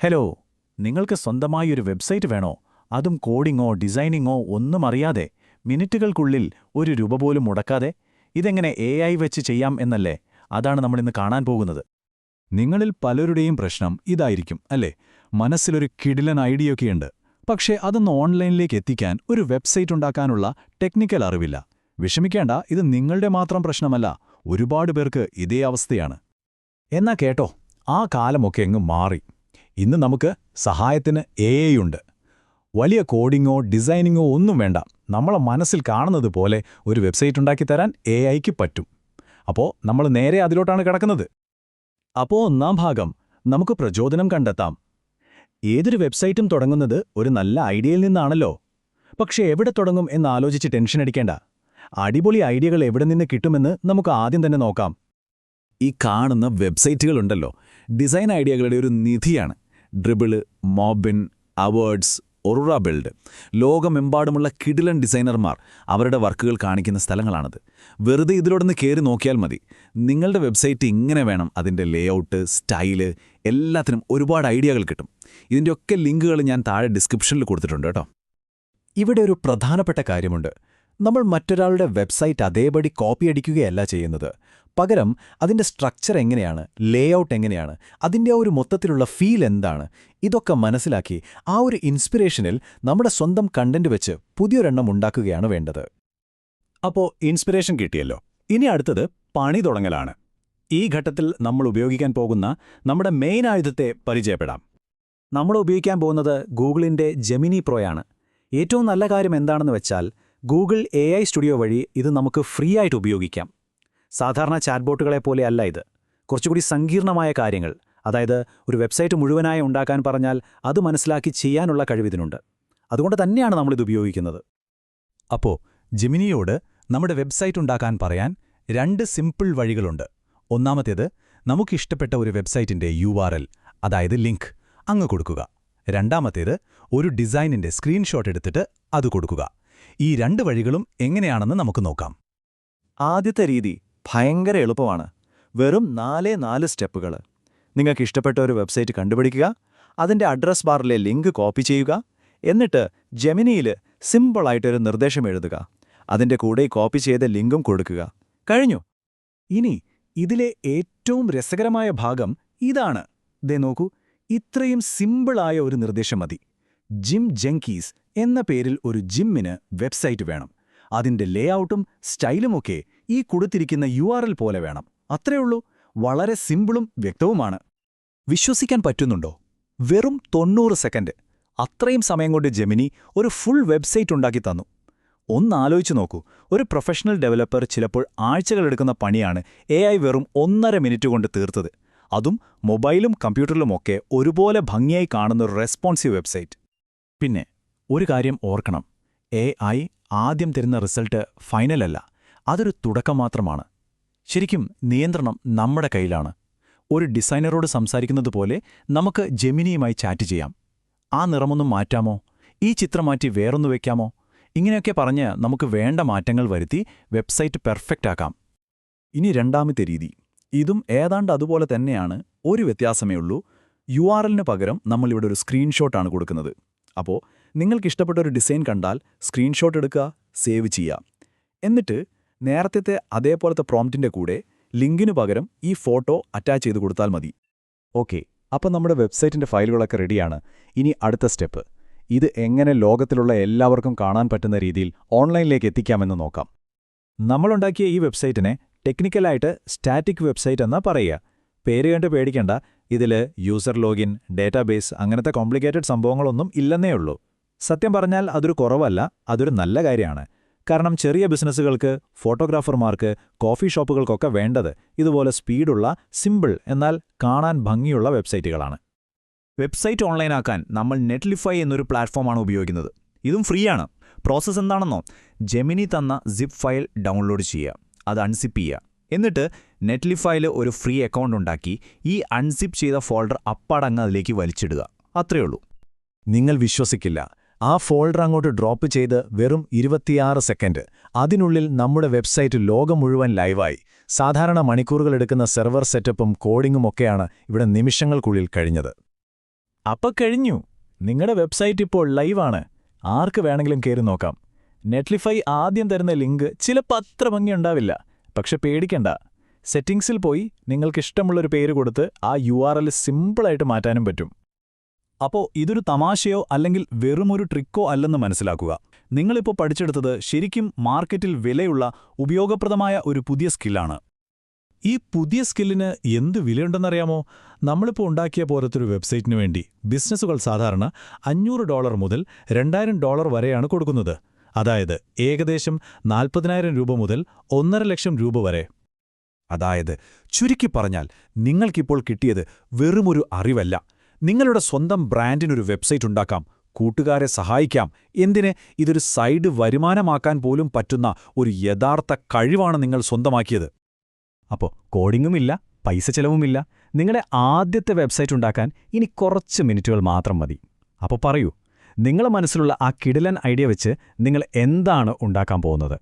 Hello, നിങ്ങൾക്ക് സ്വന്തമായി ഒരു വെബ്സൈറ്റ് വേണോ? അതും കോഡിങ്ങോ ഡിസൈനിങ്ങോ ഒന്നും അറിയാതെ മിനിറ്റുകൾക്കുള്ളിൽ ₹1 പോലും മുടക്കാതെ? ഇതെങ്ങനെ AI വെച്ച് ചെയ്യാം എന്നല്ലേ? അതാണ് നമ്മളിന്ന് കാണാൻ പോകുന്നത്. നിങ്ങളിൽ പലരുടെയും പ്രശ്നം ഇതായിരിക്കും അല്ലേ? മനസ്സിലൊരു കിടിലൻ ഐഡിയൊക്കെയുണ്ട്, പക്ഷേ അതൊന്ന് ഓൺലൈനിലേക്ക് എത്തിക്കാൻ ഒരു വെബ്സൈറ്റ് ഉണ്ടാക്കാനുള്ള ടെക്നിക്കൽ അറിവില്ല. വിഷമിക്കേണ്ട, ഇത് നിങ്ങളുടെ മാത്രം പ്രശ്നമല്ല, ഒരുപാട് പേർക്ക് ഇതേ അവസ്ഥയാണ്. എന്നാ കേട്ടോ, ആ കാലമൊക്കെ അങ്ങ് മാറി. ഇന്ന് നമുക്ക് സഹായത്തിന് AI ഉണ്ട്. വലിയ കോഡിങ്ങോ ഡിസൈനിങ്ങോ ഒന്നും വേണ്ട, നമ്മളെ മനസ്സിൽ കാണുന്നത് പോലെ ഒരു വെബ്സൈറ്റ് ഉണ്ടാക്കിത്തരാൻ AIക്ക് പറ്റും. അപ്പോൾ നമ്മൾ നേരെ അതിലോട്ടാണ് കിടക്കുന്നത്. അപ്പോൾ ഒന്നാം ഭാഗം, നമുക്ക് പ്രചോദനം കണ്ടെത്താം. ഏതൊരു വെബ്സൈറ്റും തുടങ്ങുന്നത് ഒരു നല്ല ഐഡിയയിൽ നിന്നാണല്ലോ. പക്ഷേ എവിടെ തുടങ്ങും എന്നാലോചിച്ച് ടെൻഷൻ അടിക്കേണ്ട. അടിപൊളി ഐഡിയകൾ എവിടെ നിന്ന് കിട്ടുമെന്ന് നമുക്ക് ആദ്യം തന്നെ നോക്കാം. ഈ കാണുന്ന വെബ്സൈറ്റുകളുണ്ടല്ലോ, ഡിസൈൻ ഐഡിയകളുടെ ഒരു നിധിയാണ്. ഡ്രിബിള്, മോബിൻ, അവേർഡ്സ്, ഒറോറ ബിൽഡ്, ലോകമെമ്പാടുമുള്ള കിടിലൻ ഡിസൈനർമാർ അവരുടെ വർക്കുകൾ കാണിക്കുന്ന സ്ഥലങ്ങളാണത്. വെറുതെ ഇതിലോടൊന്ന് കയറി നോക്കിയാൽ മതി. നിങ്ങളുടെ വെബ്സൈറ്റ് ഇങ്ങനെ വേണം, അതിൻ്റെ ലേഔട്ട്, സ്റ്റൈല്, എല്ലാത്തിനും ഒരുപാട് ഐഡിയകൾ കിട്ടും. ഇതിൻ്റെയൊക്കെ ലിങ്കുകൾ ഞാൻ താഴെ ഡിസ്ക്രിപ്ഷനിൽ കൊടുത്തിട്ടുണ്ട് കേട്ടോ. ഇവിടെ ഒരു പ്രധാനപ്പെട്ട കാര്യമുണ്ട്. നമ്മൾ മറ്റൊരാളുടെ വെബ്സൈറ്റ് അതേപടി കോപ്പി അടിക്കുകയല്ല ചെയ്യുന്നത്. പകരം അതിൻ്റെ സ്ട്രക്ചർ എങ്ങനെയാണ്, ലേഔട്ട് എങ്ങനെയാണ്, അതിൻ്റെ ഒരു മൊത്തത്തിലുള്ള ഫീൽ എന്താണ്, ഇതൊക്കെ മനസ്സിലാക്കി ആ ഒരു ഇൻസ്പിറേഷനിൽ നമ്മുടെ സ്വന്തം കണ്ടന്റ് വെച്ച് പുതിയൊരെണ്ണം ഉണ്ടാക്കുകയാണ് വേണ്ടത്. അപ്പോൾ ഇൻസ്പിറേഷൻ കിട്ടിയല്ലോ. ഇനി അടുത്തത് പണി തുടങ്ങലാണ്. ഈ ഘട്ടത്തിൽ നമ്മൾ ഉപയോഗിക്കാൻ പോകുന്ന നമ്മുടെ മെയിൻ ആയുധത്തെ പരിചയപ്പെടാം. നമ്മൾ ഉപയോഗിക്കാൻ പോകുന്നത് ഗൂഗിളിൻ്റെ ജെമിനി പ്രോയാണ്. ഏറ്റവും നല്ല കാര്യം എന്താണെന്ന് വെച്ചാൽ, ഗൂഗിൾ AI സ്റ്റുഡിയോ വഴി ഇത് നമുക്ക് ഫ്രീ ആയിട്ട് ഉപയോഗിക്കാം. സാധാരണ ചാറ്റ്ബോട്ടുകളെ പോലെ അല്ല ഇത്. കുറച്ചുകൂടി സങ്കീർണമായ കാര്യങ്ങൾ, അതായത് ഒരു വെബ്സൈറ്റ് മുഴുവനായി ഉണ്ടാക്കാൻ പറഞ്ഞാൽ അത് മനസ്സിലാക്കി ചെയ്യാനുള്ള കഴിവിതിനുണ്ട്. അതുകൊണ്ട് തന്നെയാണ് നമ്മളിത് ഉപയോഗിക്കുന്നത്. അപ്പോൾ ജെമിനിയോട് നമ്മുടെ വെബ്സൈറ്റ് ഉണ്ടാക്കാൻ പറയാൻ 2 സിമ്പിൾ വഴികളുണ്ട്. ഒന്നാമത്തേത്, നമുക്കിഷ്ടപ്പെട്ട ഒരു വെബ്സൈറ്റിൻ്റെ URL, അതായത് ലിങ്ക്, അങ്ങ് കൊടുക്കുക. രണ്ടാമത്തേത്, ഒരു ഡിസൈനിൻ്റെ സ്ക്രീൻഷോട്ട് എടുത്തിട്ട് അത് കൊടുക്കുക. ഈ 2 വഴികളും എങ്ങനെയാണെന്ന് നമുക്ക് നോക്കാം. ആദ്യത്തെ രീതി ഭയങ്കര എളുപ്പമാണ്. വെറും 4 സ്റ്റെപ്പുകൾ. നിങ്ങൾക്ക് ഇഷ്ടപ്പെട്ട ഒരു വെബ്സൈറ്റ് കണ്ടുപിടിക്കുക, അതിൻ്റെ അഡ്രസ് ബാറിലെ ലിങ്ക് കോപ്പി ചെയ്യുക, എന്നിട്ട് ജെമിനിയിൽ സിമ്പിളായിട്ടൊരു നിർദ്ദേശം എഴുതുക, അതിൻ്റെ കൂടെ കോപ്പി ചെയ്ത ലിങ്കും കൊടുക്കുക. കഴിഞ്ഞു. ഇനി ഇതിലെ ഏറ്റവും രസകരമായ ഭാഗം ഇതാണ്. ദേ നോക്കൂ, ഇത്രയും സിമ്പിളായ ഒരു നിർദ്ദേശം മതി. ജിം ജങ്കീസ് എന്ന പേരിൽ ഒരു ജിമ്മിന് വെബ്സൈറ്റ് വേണം. അതിൻ്റെ ലേഔട്ടും സ്റ്റൈലുമൊക്കെ ഈ കൊടുത്തിരിക്കുന്ന URL പോലെ വേണം. അത്രയുള്ളൂ. വളരെ സിമ്പിളും വ്യക്തവുമാണ്. വിശ്വസിക്കാൻ പറ്റുന്നുണ്ടോ? വെറും 90 സെക്കൻഡ്. അത്രയും സമയം കൊണ്ട് ജെമിനി ഒരു ഫുൾ വെബ്സൈറ്റ് ഉണ്ടാക്കി തന്നു. ഒന്നാലോചിച്ചു നോക്കൂ, ഒരു പ്രൊഫഷണൽ ഡെവലപ്പർ ചിലപ്പോൾ ആഴ്ചകളെടുക്കുന്ന പണിയാണ് AI വെറും 1.5 മിനിറ്റ് കൊണ്ട് തീർത്തത്. അതും മൊബൈലും കമ്പ്യൂട്ടറിലുമൊക്കെ ഒരുപോലെ ഭംഗിയായി കാണുന്ന ഒരു റെസ്പോൺസീവ് വെബ്സൈറ്റ്. പിന്നെ ഒരു കാര്യം ഓർക്കണം, AI ആദ്യം തരുന്ന റിസൾട്ട് ഫൈനലല്ല, അതൊരു തുടക്കം മാത്രമാണ്. ശരിക്കും നിയന്ത്രണം നമ്മുടെ കയ്യിലാണ്. ഒരു ഡിസൈനറോട് സംസാരിക്കുന്നത് പോലെ നമുക്ക് ജെമിനിയുമായി ചാറ്റ് ചെയ്യാം. ആ നിറമൊന്നും മാറ്റാമോ, ഈ ചിത്രം മാറ്റി വേറൊന്നു വയ്ക്കാമോ, ഇങ്ങനെയൊക്കെ പറഞ്ഞ് നമുക്ക് വേണ്ട മാറ്റങ്ങൾ വരുത്തി വെബ്സൈറ്റ് പെർഫെക്റ്റ് ആക്കാം. ഇനി രണ്ടാമത്തെ രീതി. ഇതും ഏതാണ്ട് അതുപോലെ തന്നെയാണ്. ഒരു വ്യത്യാസമേ ഉള്ളൂ. URLന് പകരം നമ്മളിവിടെ ഒരു സ്ക്രീൻഷോട്ടാണ് കൊടുക്കുന്നത്. അപ്പോൾ നിങ്ങൾക്കിഷ്ടപ്പെട്ട ഒരു ഡിസൈൻ കണ്ടാൽ സ്ക്രീൻഷോട്ട് എടുക്കുക, സേവ് ചെയ്യുക. എന്നിട്ട് നേരത്തെ അതേപോലത്തെ പ്രോംപ്റ്റിൻ്റെ കൂടെ ലിങ്കിനു പകരം ഈ ഫോട്ടോ അറ്റാച്ച് ചെയ്ത് കൊടുത്താൽ മതി. ഓക്കെ, അപ്പോൾ നമ്മുടെ വെബ്സൈറ്റിൻ്റെ ഫയലുകളൊക്കെ റെഡിയാണ്. ഇനി അടുത്ത സ്റ്റെപ്പ്, ഇത് എങ്ങനെ ലോകത്തിലുള്ള എല്ലാവർക്കും കാണാൻ പറ്റുന്ന രീതിയിൽ ഓൺലൈനിലേക്ക് എത്തിക്കാമെന്ന് നോക്കാം. നമ്മളുണ്ടാക്കിയ ഈ വെബ്സൈറ്റിനെ ടെക്നിക്കലായിട്ട് സ്റ്റാറ്റിക് വെബ്സൈറ്റ് എന്നാ പറയുക. പേര് കണ്ട് പേടിക്കേണ്ട, ഇതിൽ യൂസർ ലോഗിൻ, ഡേറ്റാബേസ് അങ്ങനത്തെ കോംപ്ലിക്കേറ്റഡ് സംഭവങ്ങളൊന്നും ഇല്ലെന്നേ ഉള്ളൂ. സത്യം പറഞ്ഞാൽ അതൊരു കുറവല്ല, അതൊരു നല്ല കാര്യമാണ്. കാരണം ചെറിയ ബിസിനസ്സുകൾക്ക്, ഫോട്ടോഗ്രാഫർമാർക്ക്, കോഫി ഷോപ്പുകൾക്കൊക്കെ വേണ്ടത് ഇതുപോലെ സ്പീഡുള്ള, സിമ്പിൾ എന്നാൽ കാണാൻ ഭംഗിയുള്ള വെബ്സൈറ്റുകളാണ്. വെബ്സൈറ്റ് ഓൺലൈനാക്കാൻ നമ്മൾ നെറ്റ്ലിഫൈ എന്നൊരു പ്ലാറ്റ്ഫോമാണ് ഉപയോഗിക്കുന്നത്. ഇതും ഫ്രീയാണ്. പ്രോസസ്സ് എന്താണെന്നോ, ജെമിനി തന്ന സിപ്പ് ഫയൽ ഡൗൺലോഡ് ചെയ്യുക, അത് അൺസിപ്പ് ചെയ്യുക, എന്നിട്ട് നെറ്റ്ലിഫൈയിൽ ഒരു ഫ്രീ അക്കൗണ്ട് ഉണ്ടാക്കി ഈ അൺസിപ്പ് ചെയ്ത ഫോൾഡർ അപ്പാടങ്ങ് അതിലേക്ക് വലിച്ചിടുക. അത്രയുള്ളൂ. നിങ്ങൾ വിശ്വസിക്കില്ല, ആ ഫോൾഡർ അങ്ങോട്ട് ഡ്രോപ്പ് ചെയ്ത് വെറും 26 സെക്കൻഡ്. അതിനുള്ളിൽ നമ്മുടെ വെബ്സൈറ്റ് ലോകം മുഴുവൻ ലൈവായി. സാധാരണ മണിക്കൂറുകളെടുക്കുന്ന സെർവർ സെറ്റപ്പും കോഡിങ്ങും ഒക്കെയാണ് ഇവിടെ നിമിഷങ്ങൾക്കുള്ളിൽ കഴിഞ്ഞത്. അപ്പൊ കഴിഞ്ഞു. നിങ്ങളുടെ വെബ്സൈറ്റ് ഇപ്പോൾ ലൈവാണ്. ആർക്ക് വേണമെങ്കിലും കയറി നോക്കാം. നെറ്റ്ലിഫൈ ആദ്യം തരുന്ന ലിങ്ക് ചിലപ്പോൾ അത്ര ഭംഗിയുണ്ടാവില്ല. പക്ഷെ പേടിക്കണ്ട. സെറ്റിംഗ്സിൽ പോയി നിങ്ങൾക്കിഷ്ടമുള്ളൊരു പേര് കൊടുത്ത് ആ URL സിമ്പിളായിട്ട് മാറ്റാനും പറ്റും. അപ്പോൾ ഇതൊരു തമാശയോ അല്ലെങ്കിൽ വെറുമൊരു ട്രിക്കോ അല്ലെന്ന് മനസ്സിലാക്കുക. നിങ്ങളിപ്പോൾ പഠിച്ചെടുത്തത് ശരിക്കും മാർക്കറ്റിൽ വിലയുള്ള ഉപയോഗപ്രദമായ ഒരു പുതിയ സ്കില്ലാണ്. ഈ പുതിയ സ്കില്ലിന് എന്ത് വിലയുണ്ടെന്നറിയാമോ? നമ്മളിപ്പോൾ ഉണ്ടാക്കിയ പോലത്തൊരു വെബ്സൈറ്റിനു വേണ്ടി ബിസിനസ്സുകൾ സാധാരണ $500 മുതൽ $2000 വരെയാണ് കൊടുക്കുന്നത്. അതായത് ഏകദേശം 40,000 രൂപ മുതൽ 1.5 ലക്ഷം രൂപ വരെ. അതായത് ചുരുക്കി പറഞ്ഞാൽ നിങ്ങൾക്കിപ്പോൾ കിട്ടിയത് വെറുമൊരു അറിവല്ല. നിങ്ങളുടെ സ്വന്തം ബ്രാൻഡിനൊരു വെബ്സൈറ്റ് ഉണ്ടാക്കാം, കൂട്ടുകാരെ സഹായിക്കാം, എന്തിന് ഇതൊരു സൈഡ് വരുമാനമാക്കാൻ പോലും പറ്റുന്ന ഒരു യഥാർത്ഥ കഴിവാണ് നിങ്ങൾ സ്വന്തമാക്കിയത്. അപ്പോൾ കോഡിങ്ങുമില്ല, പൈസ ചെലവുമില്ല. നിങ്ങളുടെ ആദ്യത്തെ വെബ്സൈറ്റ് ഉണ്ടാക്കാൻ ഇനി കുറച്ച് മിനിറ്റുകൾ മാത്രം മതി. അപ്പോൾ പറയൂ, നിങ്ങളുടെ മനസ്സിലുള്ള ആ കിടിലൻ ഐഡിയ വെച്ച് നിങ്ങൾ എന്താണ് ഉണ്ടാക്കാൻ പോകുന്നത്?